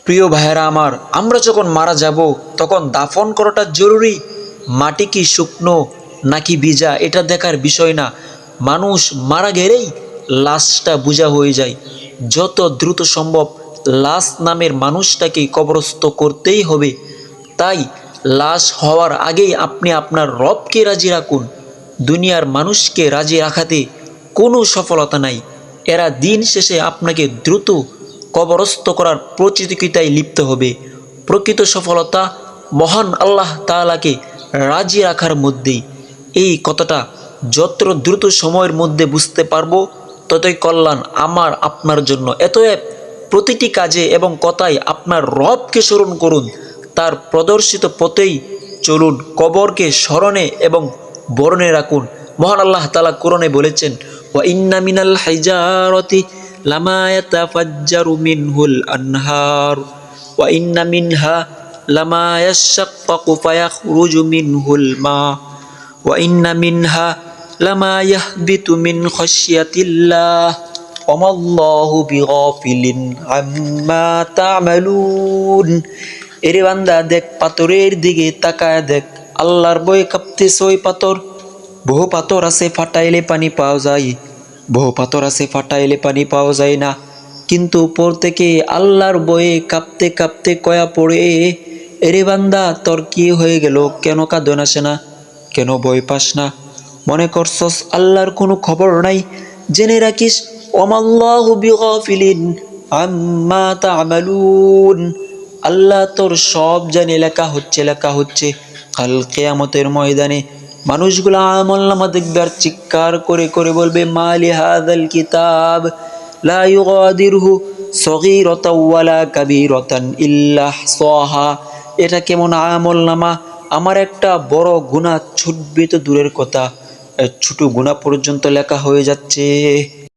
প্রিয় ভাইয়েরা আমার, আমরা যখন মারা যাব তখন দাফন করাটা জরুরি। মাটি কি শুকনো নাকি ভিজা এটা দেখার বিষয় না। মানুষ মারা গেলেই লাশটা বোঝা হয়ে যায়। যত দ্রুত সম্ভব লাশ নামের মানুষটাকে কবরস্থ করতেই হবে। তাই লাশ হওয়ার আগেই আপনি আপনার রবকে রাজি রাখুন। দুনিয়ার মানুষকে রাজি রাখাতে কোনো সফলতা নাই। এরা দিন শেষে আপনাকে দ্রুত কবরস্থ করার প্রতিযোগিতায় লিপ্ত হবে। প্রকৃত সফলতা মহান আল্লাহ তাআলাকে রাজি রাখার মধ্যেই। এই কথাটা যত দ্রুত সময়ের মধ্যে বুঝতে পারবো ততই কল্যাণ আমার আপনার জন্য। এতএব প্রতিটি কাজে এবং কথায় আপনার রবকে স্মরণ করুন, তার প্রদর্শিত পথেই চলুন, কবরকে স্মরণে এবং বরণে রাখুন। মহান আল্লাহ তাআলা কোরআনে বলেছেন, ওয়া ইন্না মিনাল হাইজারতি লামা ইয়াতাফাজ্জারু মিনহুল আনহার ওয়া ইন্না মিনহা লামা ইয়াশাক্কাকু ফায়াখরুজু মিনহুল মা ওয়া ইন্না মিনহা লামা ইয়াহবিতু মিন খাশিয়াতিল্লাহ ওয়া মাল্লাহু বিগাফিলিন আম্মা তা'মালুন। এরে বান্দা, দেখ পাথরের দিকে তাকায় দেখ, আল্লাহর ভয়ে কাঁপতেছে ওই পাথর। বহু পাথর আছে ফাটাইলে পানি পাওয়া যায়, বহু পাথর আছে ফাটাইলে পানি পাওয়া যায় না। কিন্তু উপর থেকে আল্লাহর ভয়ে কাঁপতে কাঁপতে কয়া পড়ে, এরে বান্দা তোর কি হয়ে গেল? কেন কাঁদন আসে না? কেন ভয় পাস না? মনে করছস আল্লাহর কোনো খবর নাই? জেনে রাখিস, ওমাল্লাহু বিগাফিলিন আম্মা তা'মালুন। আল্লাহ তোর সব জানে, লেখা হচ্ছে। কাল কিয়ামতের ময়দানে মানুষগুলো আমলনামা দেখবে আর চিৎকার করে করে বলবে, মালি হাযাল কিতাব লা ইউগাদিরহু সগীরাতাও ওয়ালা কাবীরাতান ইল্লা আহসাহা। এটা কেমন আমলনামা? আমার একটা বড় গুনাহ ছুটবে তো দূরের কথা, ছোট গুনাহ পর্যন্ত লেখা হয়ে যাচ্ছে।